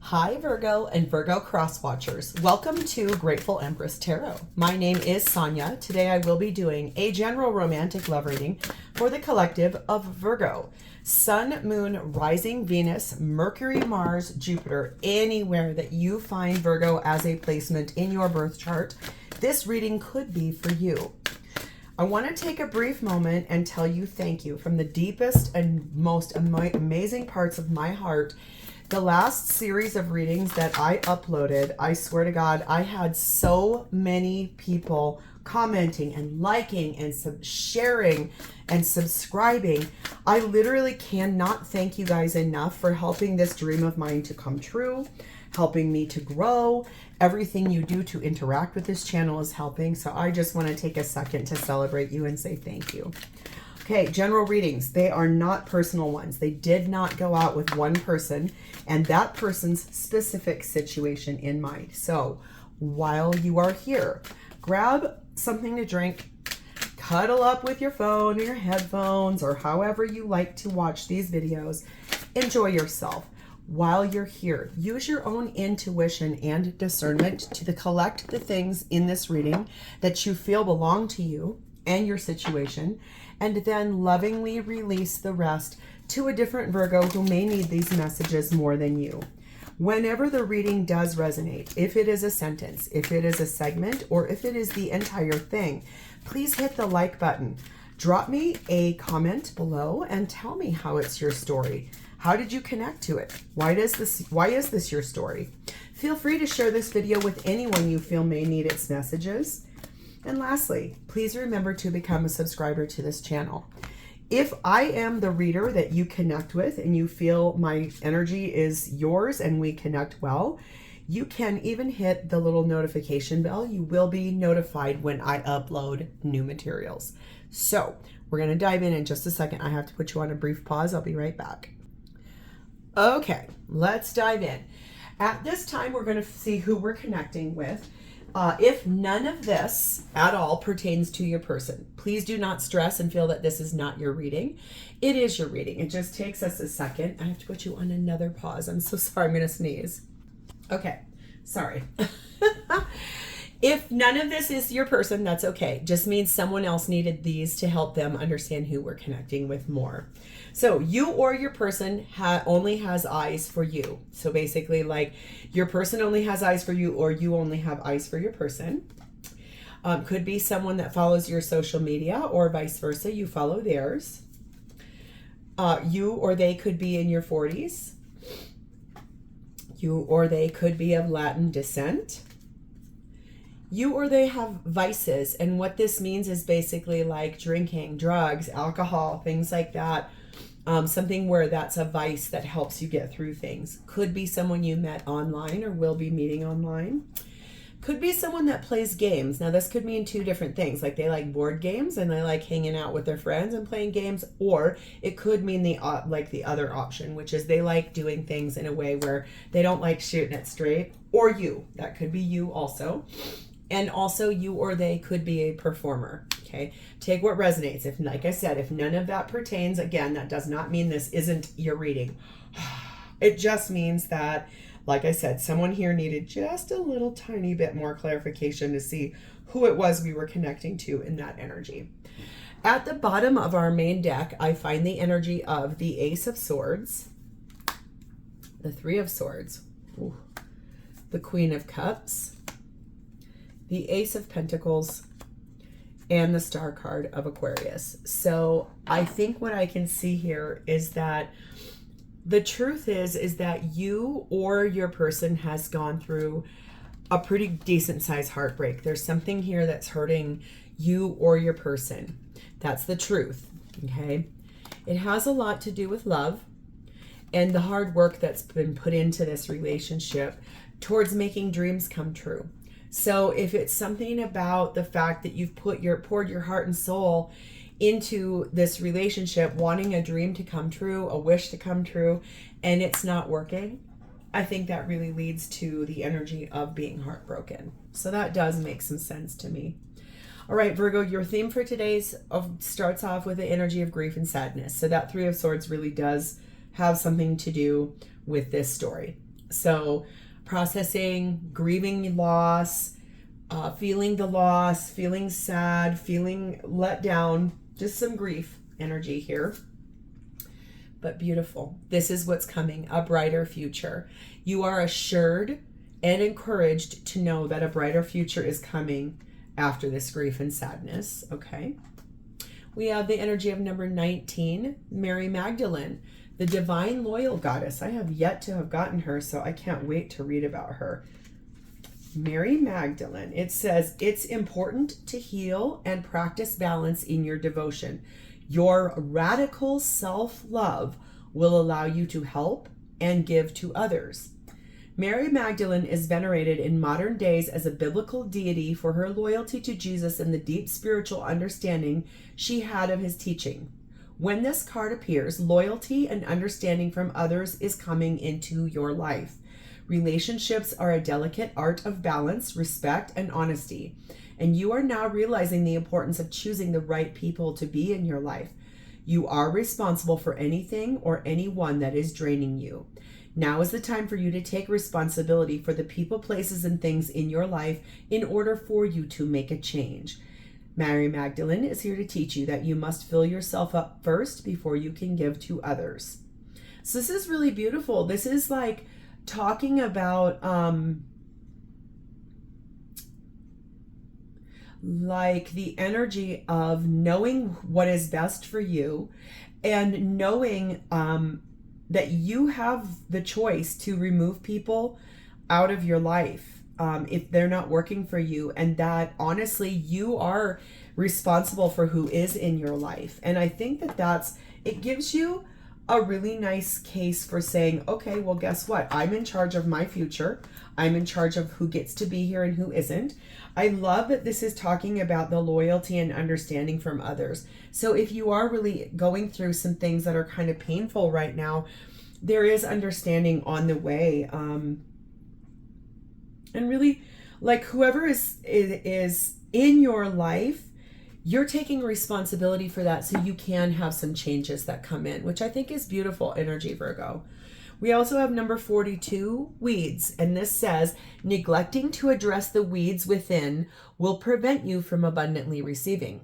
Hi Virgo and Virgo cross watchers. Welcome to Grateful Empress Tarot. My name is Sonia. Today I will be doing a general romantic love reading for the collective of Virgo. Sun, Moon, Rising, Venus, Mercury, Mars, Jupiter, anywhere that you find Virgo as a placement in your birth chart, this reading could be for you. I want to take a brief moment and tell you thank you from the deepest and most amazing parts of my heart. The last series of readings that I uploaded, I swear to God, I had so many people commenting and liking and sharing and subscribing. I literally cannot thank you guys enough for helping this dream of mine to come true, helping me to grow. Everything you do to interact with this channel is helping. So I just want to take a second to celebrate you and say thank you. Okay, general readings. They are not personal ones. They did not go out with one person and that person's specific situation in mind. So while you are here, grab something to drink, cuddle up with your phone or your headphones or however you like to watch these videos. Enjoy yourself. While you're here, use your own intuition and discernment to collect the things in this reading that you feel belong to you and your situation, and then lovingly release the rest to a different Virgo who may need these messages more than you. Whenever the reading does resonate, if it is a sentence, if it is a segment, or if it is the entire thing, please hit the like button. Drop me a comment below and tell me how it's your story. How did you connect to it? Why is this your story? Feel free to share this video with anyone you feel may need its messages. And lastly, please remember to become a subscriber to this channel. If I am the reader that you connect with and you feel my energy is yours and we connect well, you can even hit the little notification bell. You will be notified when I upload new materials. So we're going to dive in just a second. I have to put you on a brief pause. I'll be right back. Okay, let's dive in. At this time, we're going to see who we're connecting with. If none of this at all pertains to your person, please do not stress and feel that this is not your reading. It is your reading. It just takes us a second. I have to put you on another pause. I'm so sorry. I'm going to sneeze. Okay. Sorry. If none of this is your person, that's okay. Just means someone else needed these to help them understand who we're connecting with more. So you or your person only has eyes for you. So basically like your person only has eyes for you or you only have eyes for your person. Could be someone that follows your social media or vice versa. You follow theirs. You or they could be in your 40s. You or they could be of Latin descent. You or they have vices, and what this means is basically like drinking, drugs, alcohol, things like that. Something where that's a vice that helps you get through things. Could be someone you met online or will be meeting online. Could be someone that plays games. Now this could mean two different things, like they like board games and they like hanging out with their friends and playing games, or it could mean the other option, which is they like doing things in a way where they don't like shooting it straight. Or you, that could be you also. And also you or they could be a performer, okay? Take what resonates. If, like I said, if none of that pertains, again, that does not mean this isn't your reading. It just means that, like I said, someone here needed just a little tiny bit more clarification to see who it was we were connecting to in that energy. At the bottom of our main deck, I find the energy of the Ace of Swords, the Three of Swords, ooh, the Queen of Cups, the Ace of Pentacles, and the Star card of Aquarius. So I think what I can see here is that the truth is that you or your person has gone through a pretty decent sized heartbreak. There's something here that's hurting you or your person. That's the truth, okay? It has a lot to do with love and the hard work that's been put into this relationship towards making dreams come true. So if it's something about the fact that you've poured your heart and soul into this relationship, wanting a dream to come true, a wish to come true, and it's not working, I think that really leads to the energy of being heartbroken. So that does make some sense to me. All right, Virgo, your theme for today's starts off with the energy of grief and sadness. So that Three of Swords really does have something to do with this story. So processing, grieving loss, feeling the loss, feeling sad, feeling let down, just some grief energy here. But beautiful. This is what's coming, a brighter future. You are assured and encouraged to know that a brighter future is coming after this grief and sadness, okay? We have the energy of number 19, Mary Magdalene, the divine loyal goddess. I have yet to have gotten her, so I can't wait to read about her. Mary Magdalene. It says, it's important to heal and practice balance in your devotion. Your radical self-love will allow you to help and give to others. Mary Magdalene is venerated in modern days as a biblical deity for her loyalty to Jesus and the deep spiritual understanding she had of his teaching. When this card appears, loyalty and understanding from others is coming into your life. Relationships are a delicate art of balance, respect, and honesty. And you are now realizing the importance of choosing the right people to be in your life. You are responsible for anything or anyone that is draining you. Now is the time for you to take responsibility for the people, places, and things in your life in order for you to make a change. Mary Magdalene is here to teach you that you must fill yourself up first before you can give to others. So this is really beautiful. This is like talking about like the energy of knowing what is best for you and knowing that you have the choice to remove people out of your life if they're not working for you, and that honestly you are responsible for who is in your life. And I think that it gives you a really nice case for saying, okay, well, guess what? I'm in charge of my future. I'm in charge of who gets to be here and who isn't. I love that this is talking about the loyalty and understanding from others. So if you are really going through some things that are kind of painful right now, there is understanding on the way. And really, like, whoever is in your life, you're taking responsibility for that so you can have some changes that come in, which I think is beautiful energy, Virgo. We also have number 42, weeds, and this says, neglecting to address the weeds within will prevent you from abundantly receiving.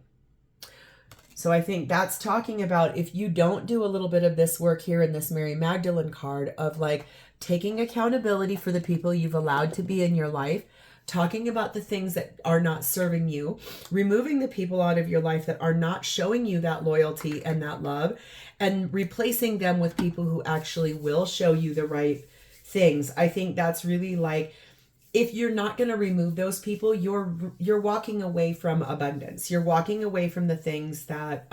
So I think that's talking about if you don't do a little bit of this work here in this Mary Magdalene card of like taking accountability for the people you've allowed to be in your life, talking about the things that are not serving you, removing the people out of your life that are not showing you that loyalty and that love, and replacing them with people who actually will show you the right things. I think that's really like, if you're not going to remove those people, you're walking away from abundance. You're walking away from the things that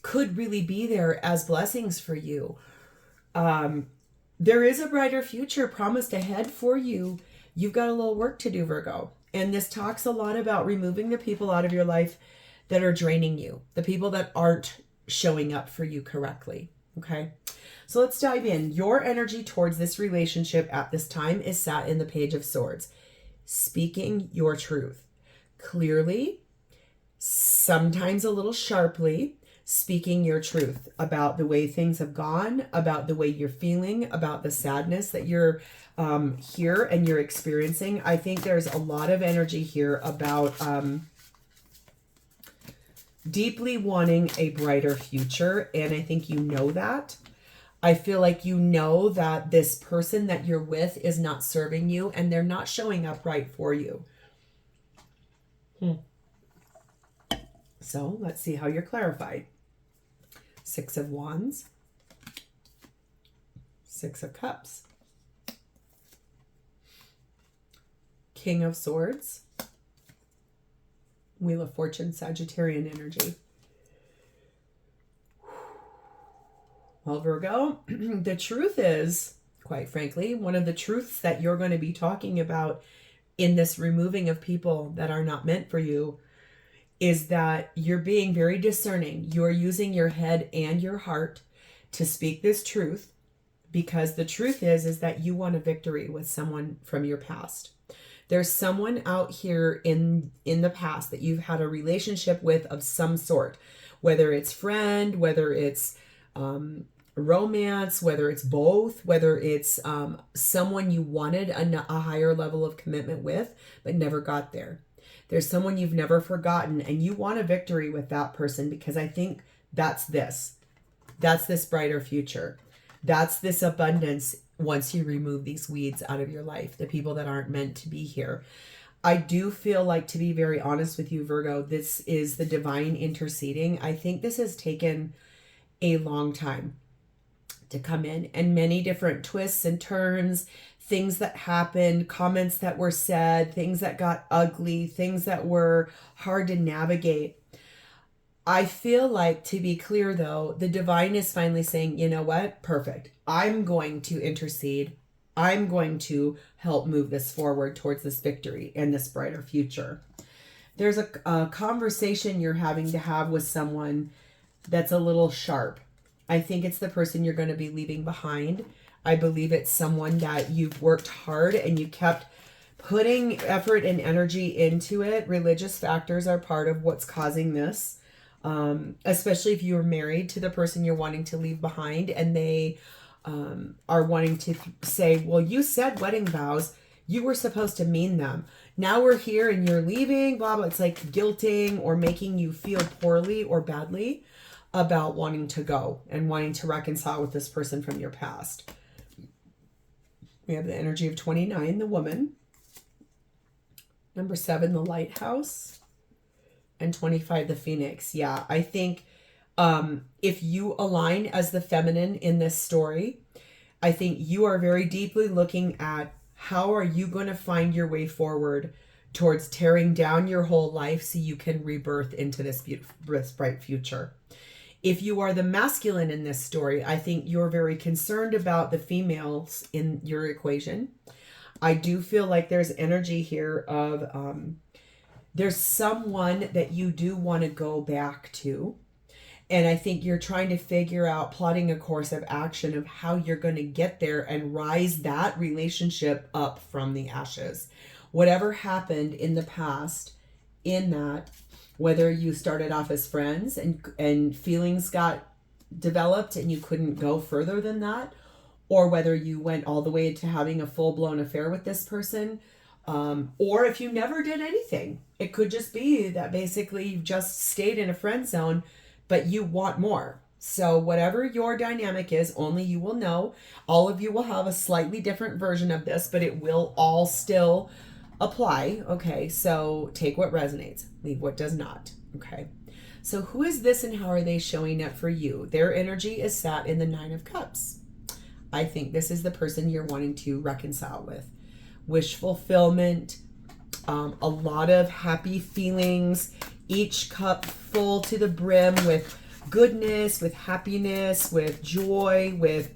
could really be there as blessings for you. There is a brighter future promised ahead for you. You've got a little work to do, Virgo. And this talks a lot about removing the people out of your life that are draining you, the people that aren't showing up for you correctly. Okay, so let's dive in. Your energy towards this relationship at this time is sat in the Page of Swords. Speaking your truth clearly, sometimes a little sharply, speaking your truth about the way things have gone, about the way you're feeling, about the sadness that you're here and you're experiencing. I think there's a lot of energy here about deeply wanting a brighter future, and I think you know that. I feel like you know that this person that you're with is not serving you and they're not showing up right for you. So let's see how you're clarified. 6 of Wands, 6 of Cups, King of Swords, Wheel of Fortune, Sagittarian energy. Well, Virgo, the truth is, quite frankly, one of the truths that you're going to be talking about in this removing of people that are not meant for you is that you're being very discerning. You're using your head and your heart to speak this truth, because the truth is that you want a victory with someone from your past. There's someone out here in the past that you've had a relationship with of some sort, whether it's friend, whether it's romance, whether it's both, whether it's someone you wanted a higher level of commitment with, but never got there. There's someone you've never forgotten, and you want a victory with that person, because I think that's this. That's this brighter future. That's this abundance once you remove these weeds out of your life, the people that aren't meant to be here. I do feel like, to be very honest with you, Virgo, this is the divine interceding. I think this has taken a long time to come in, and many different twists and turns, things that happened, comments that were said, things that got ugly, things that were hard to navigate. I feel like, to be clear though, the divine is finally saying, you know what? Perfect. I'm going to intercede. I'm going to help move this forward towards this victory and this brighter future. There's a conversation you're having to have with someone that's a little sharp. I think it's the person you're going to be leaving behind. I believe it's someone that you've worked hard and you kept putting effort and energy into it. Religious factors are part of what's causing this. Especially if you're married to the person you're wanting to leave behind, and they are wanting to say, well, you said wedding vows, you were supposed to mean them. Now we're here and you're leaving, blah, blah. It's like guilting or making you feel poorly or badly about wanting to go and wanting to reconcile with this person from your past. We have the energy of 29, the woman. Number 7, the lighthouse. And 25, the phoenix. Yeah, I think if you align as the feminine in this story, I think you are very deeply looking at how are you going to find your way forward towards tearing down your whole life so you can rebirth into this beautiful, this bright future. If you are the masculine in this story, I think you're very concerned about the females in your equation. I do feel like there's energy here of there's someone that you do want to go back to. And I think you're trying to figure out, plotting a course of action of how you're going to get there and rise that relationship up from the ashes. Whatever happened in the past, in that, whether you started off as friends and feelings got developed and you couldn't go further than that, or whether you went all the way to having a full-blown affair with this person, or if you never did anything. It could just be that basically you just stayed in a friend zone, but you want more. So whatever your dynamic is, only you will know. All of you will have a slightly different version of this, but it will all still apply. Okay, so take what resonates, leave what does not. Okay, so who is this and how are they showing up for you? Their energy is sat in the 9 of Cups. I think this is the person you're wanting to reconcile with. Wish fulfillment, a lot of happy feelings, each cup full to the brim with goodness, with happiness, with joy, with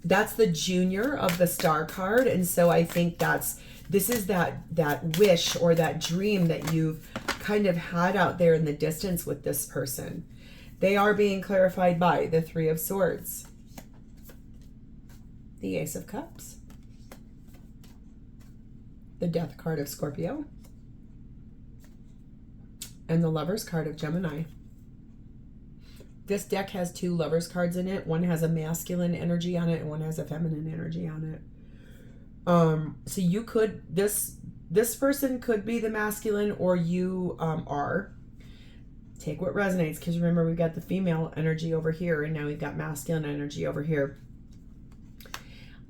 that's the junior of the star card. And so I think this is that wish or that dream that you've kind of had out there in the distance with this person. They are being clarified by the 3 of Swords, the Ace of Cups, the Death card of Scorpio, and the Lovers card of Gemini. This deck has 2 Lovers cards in it. One has a masculine energy on it and one has a feminine energy on it. So you could, this person could be the masculine, or you are. Take what resonates, because remember, we've got the female energy over here and now we've got masculine energy over here.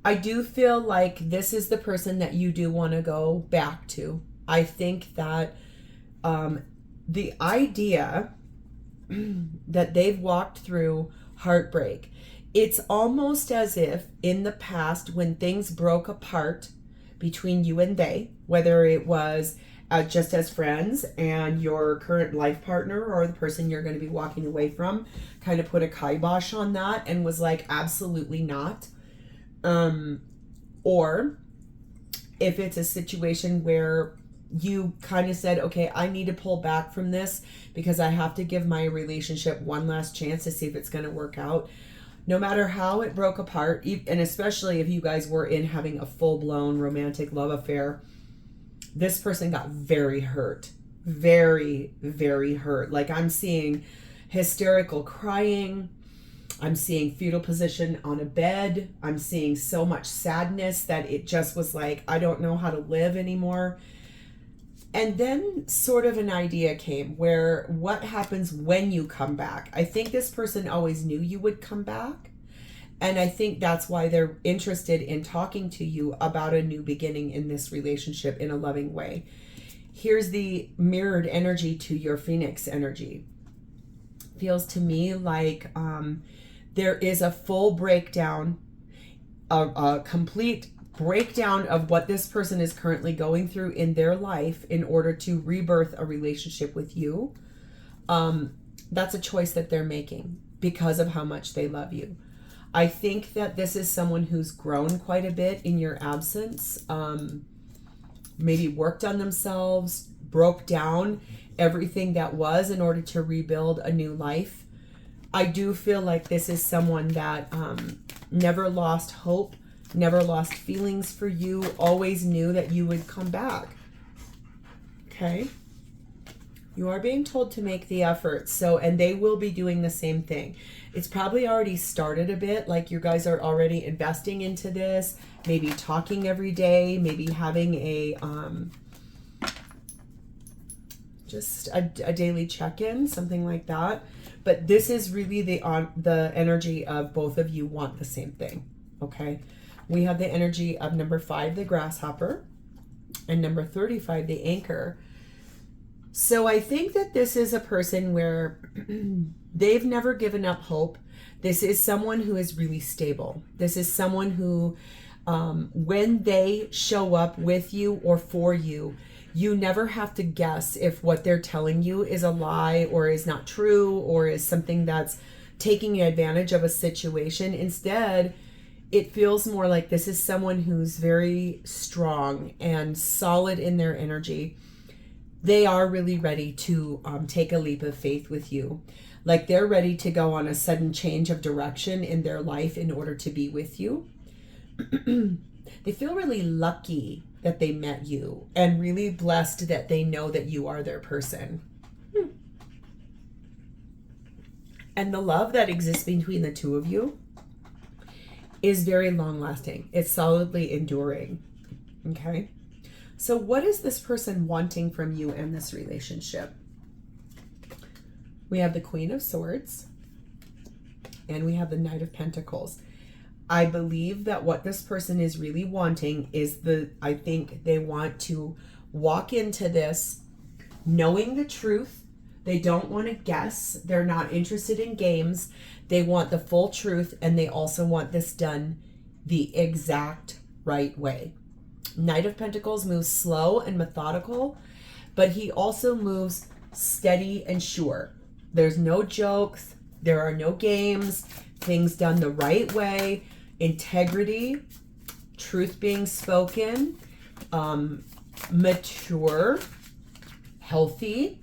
I do feel like this is the person that you do want to go back to. I think that the idea that they've walked through heartbreak, it's almost as if in the past when things broke apart between you and they, whether it was just as friends and your current life partner or the person you're going to be walking away from kind of put a kibosh on that and was like, absolutely not. Or if it's a situation where you kind of said, okay, I need to pull back from this because I have to give my relationship one last chance to see if it's going to work out. No matter how it broke apart, and especially if you guys were in having a full-blown romantic love affair, this person got very hurt. Very, very hurt. Like I'm seeing hysterical crying. I'm seeing fetal position on a bed. I'm seeing so much sadness that it just was like, I don't know how to live anymore. And then sort of an idea came where what happens when you come back? I think this person always knew you would come back. And I think that's why they're interested in talking to you about a new beginning in this relationship in a loving way. Here's the mirrored energy to your Phoenix energy. Feels to me like there is a full breakdown, a complete breakdown of what this person is currently going through in their life in order to rebirth a relationship with you. That's a choice that they're making because of how much they love you. I think that this is someone who's grown quite a bit in your absence, maybe worked on themselves, broke down everything that was in order to rebuild a new life. I do feel like this is someone that never lost hope, never lost feelings for you, always knew that you would come back. Okay? You are being told to make the effort. So, and they will be doing the same thing. It's probably already started a bit, like you guys are already investing into this, maybe talking every day, maybe having a just a daily check-in, something like that. But this is really the energy of both of you want the same thing. Okay? We have the energy of number 5, the grasshopper, and number 35, the anchor. So I think that this is a person where they've never given up hope. This is someone who is really stable. This is someone who, when they show up with you or for you, you never have to guess if what they're telling you is a lie or is not true or is something that's taking advantage of a situation. Instead, it feels more like this is someone who's very strong and solid in their energy. They are really ready to take a leap of faith with you. Like they're ready to go on a sudden change of direction in their life in order to be with you. They feel really lucky that they met you and really blessed that they know that you are their person. And the love that exists between the two of you is very long lasting. It's solidly enduring. Okay? So what is this person wanting from you in this relationship? We have the Queen of Swords and we have the Knight of Pentacles. I believe that what this person is really wanting is I think they want to walk into this knowing the truth. They don't want to guess. They're not interested in games. They want the full truth, and they also want this done the exact right way. Knight of Pentacles moves slow and methodical, but he also moves steady and sure. There's no jokes. There are no games. Things done the right way. Integrity, truth being spoken, mature, healthy,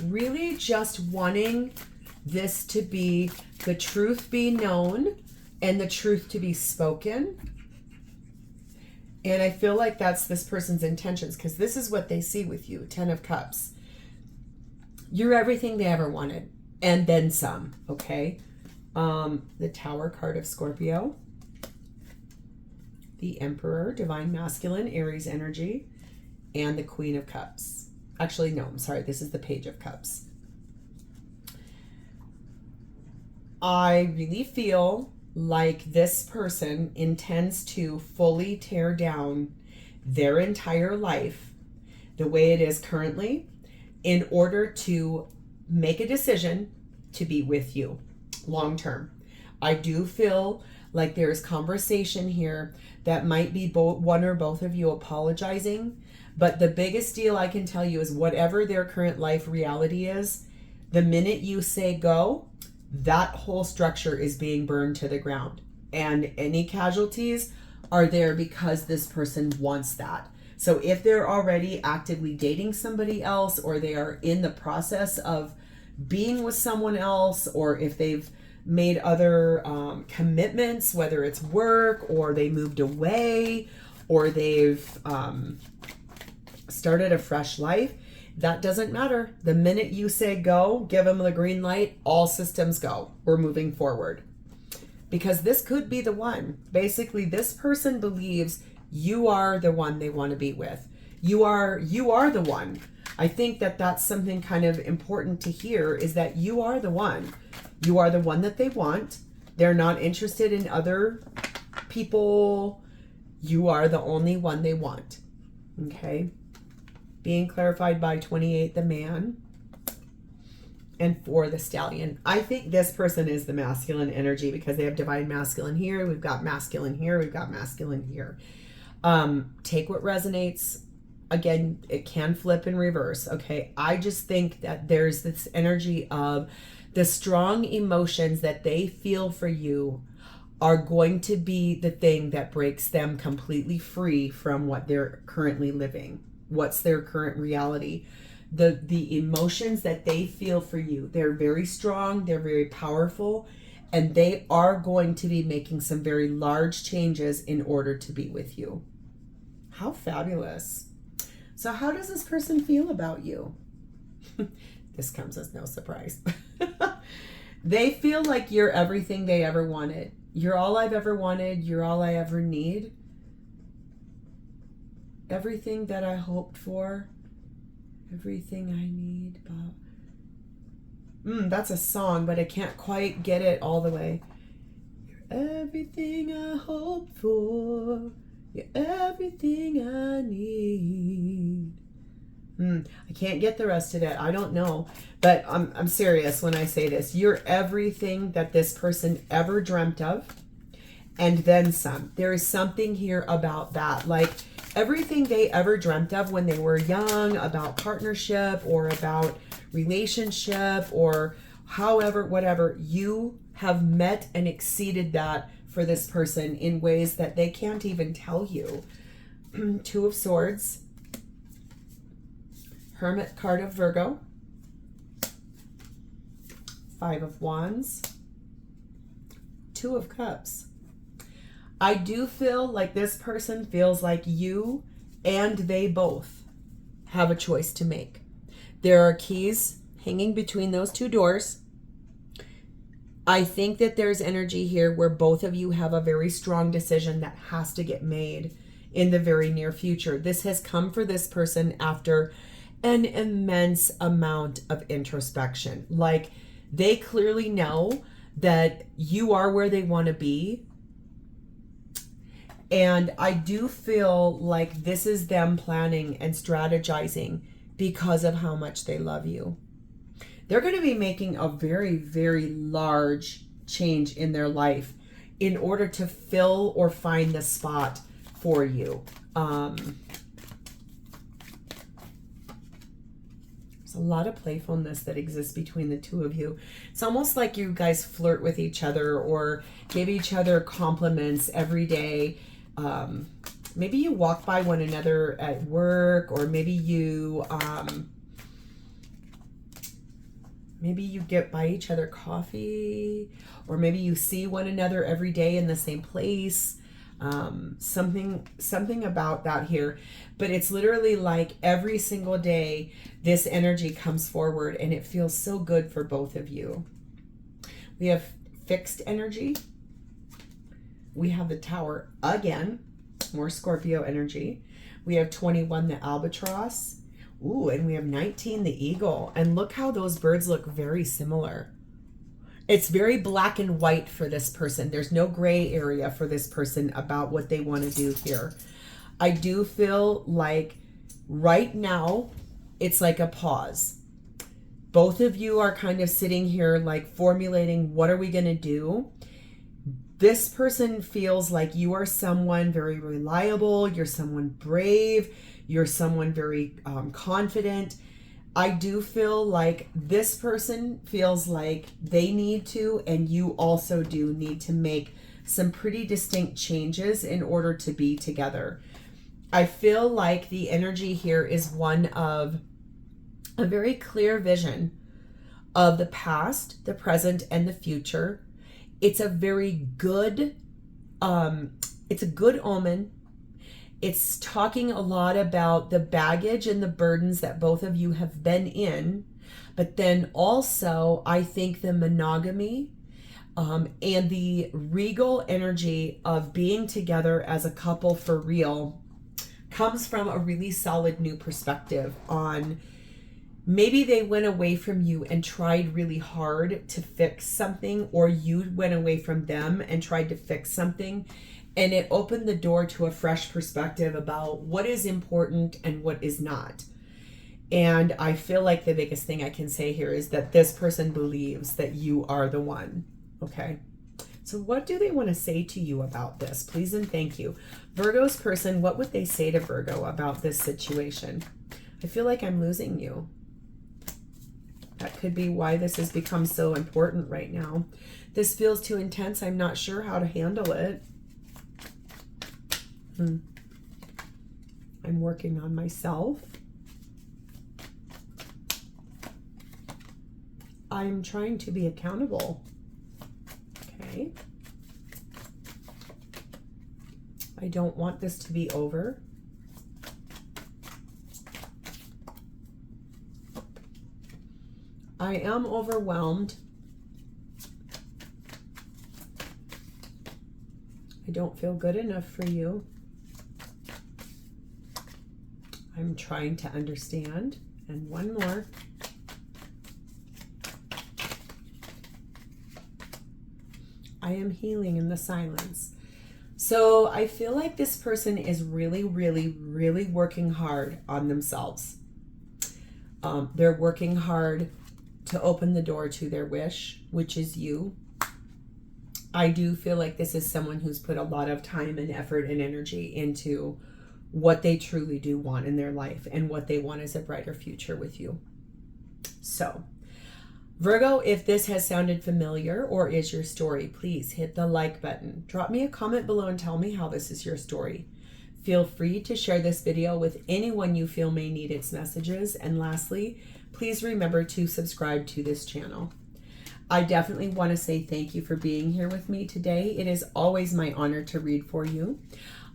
really just wanting this to be the truth be known and the truth to be spoken. And I feel like that's this person's intentions, because this is what they see with you. 10 of Cups. You're everything they ever wanted. And then some, okay? The Tower card of Scorpio. The Emperor, Divine Masculine, Aries energy. And the Queen of Cups. Actually, no, I'm sorry. This is the Page of Cups. I really feel like this person intends to fully tear down their entire life the way it is currently in order to make a decision to be with you long term. I do feel like there's conversation here that might be one or both of you apologizing, but the biggest deal I can tell you is whatever their current life reality is, the minute you say go, that whole structure is being burned to the ground. And any casualties are there because this person wants that. So if they're already actively dating somebody else, or they are in the process of being with someone else, or if they've made other commitments, whether it's work or they moved away or they've started a fresh life, That doesn't matter. The minute you say go, give them the green light, all systems go. We're moving forward. Because this could be the one. Basically, this person believes you are the one they want to be with. You are the one. I think that that's something kind of important to hear, is that you are the one. You are the one that they want. They're not interested in other people. You are the only one they want. Okay? Being clarified by 28, the man, and 4, the stallion. I think this person is the masculine energy because they have divine masculine here. We've got masculine here. We've got masculine here. Take what resonates. Again, it can flip in reverse. Okay. I just think that there's this energy of the strong emotions that they feel for you are going to be the thing that breaks them completely free from what they're currently living. What's their current reality. The emotions that they feel for you, they're very strong, they're very powerful, and they are going to be making some very large changes in order to be with you. How fabulous. So how does this person feel about you? This comes as no surprise. They feel like you're everything they ever wanted. You're all I've ever wanted. You're all I ever need. Everything that I hoped for. Everything I need. That's a song, but I can't quite get it all the way. You're everything I hoped for. You're everything I need. I can't get the rest of it. I don't know. But I'm serious when I say this. You're everything that this person ever dreamt of. And then some. There is something here about that. Like everything they ever dreamt of when they were young, about partnership or about relationship or however, whatever, you have met and exceeded that for this person in ways that they can't even tell you. 2 of Swords. Hermit card of Virgo. 5 of Wands. 2 of Cups. I do feel like this person feels like you and they both have a choice to make. There are keys hanging between those 2 doors. I think that there's energy here where both of you have a very strong decision that has to get made in the very near future. This has come for this person after an immense amount of introspection. Like they clearly know that you are where they want to be. And I do feel like this is them planning and strategizing because of how much they love you. They're going to be making a very, very large change in their life in order to fill or find the spot for you. There's a lot of playfulness that exists between the 2 of you. It's almost like you guys flirt with each other or give each other compliments every day. Maybe you walk by one another at work, or maybe you get by each other coffee, or maybe you see one another every day in the same place. Something about that here. But it's literally like every single day this energy comes forward and it feels so good for both of you. We have fixed energy. We have the Tower again, more Scorpio energy. We have 21, the albatross. Ooh, and we have 19, the eagle. And look how those birds look very similar. It's very black and white for this person. There's no gray area for this person about what they want to do here. I do feel like right now it's like a pause. Both of you are kind of sitting here like formulating, what are we going to do? This person feels like you are someone very reliable. You're someone brave. You're someone very confident. I do feel like this person feels like they need to, and you also do need to make some pretty distinct changes in order to be together. I feel like the energy here is one of a very clear vision of the past, the present, and the future. It's a very good, it's a good omen. It's talking a lot about the baggage and the burdens that both of you have been in, but then also I think the monogamy and the regal energy of being together as a couple for real comes from a really solid new perspective on maybe they went away from you and tried really hard to fix something, or you went away from them and tried to fix something. And it opened the door to a fresh perspective about what is important and what is not. And I feel like the biggest thing I can say here is that this person believes that you are the one. Okay. So what do they want to say to you about this? Please and thank you. Virgo's person, what would they say to Virgo about this situation? I feel like I'm losing you. That could be why this has become so important right now. This feels too intense. I'm not sure how to handle it. I'm working on myself. I'm trying to be accountable. Okay. I don't want this to be over. I am overwhelmed. I don't feel good enough for you. I'm trying to understand. And one more. I am healing in the silence. So I feel like this person is really, really, really working hard on themselves. They're working hard to open the door to their wish, which is you. I do feel like this is someone who's put a lot of time and effort and energy into what they truly do want in their life and what they want as a brighter future with you. So, Virgo, if this has sounded familiar or is your story, please hit the like button. Drop me a comment below and tell me how this is your story. Feel free to share this video with anyone you feel may need its messages. And lastly, please remember to subscribe to this channel. I definitely want to say thank you for being here with me today. It is always my honor to read for you.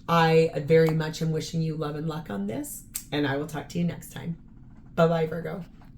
I very much am wishing you love and luck on this, and I will talk to you next time. Bye-bye, Virgo.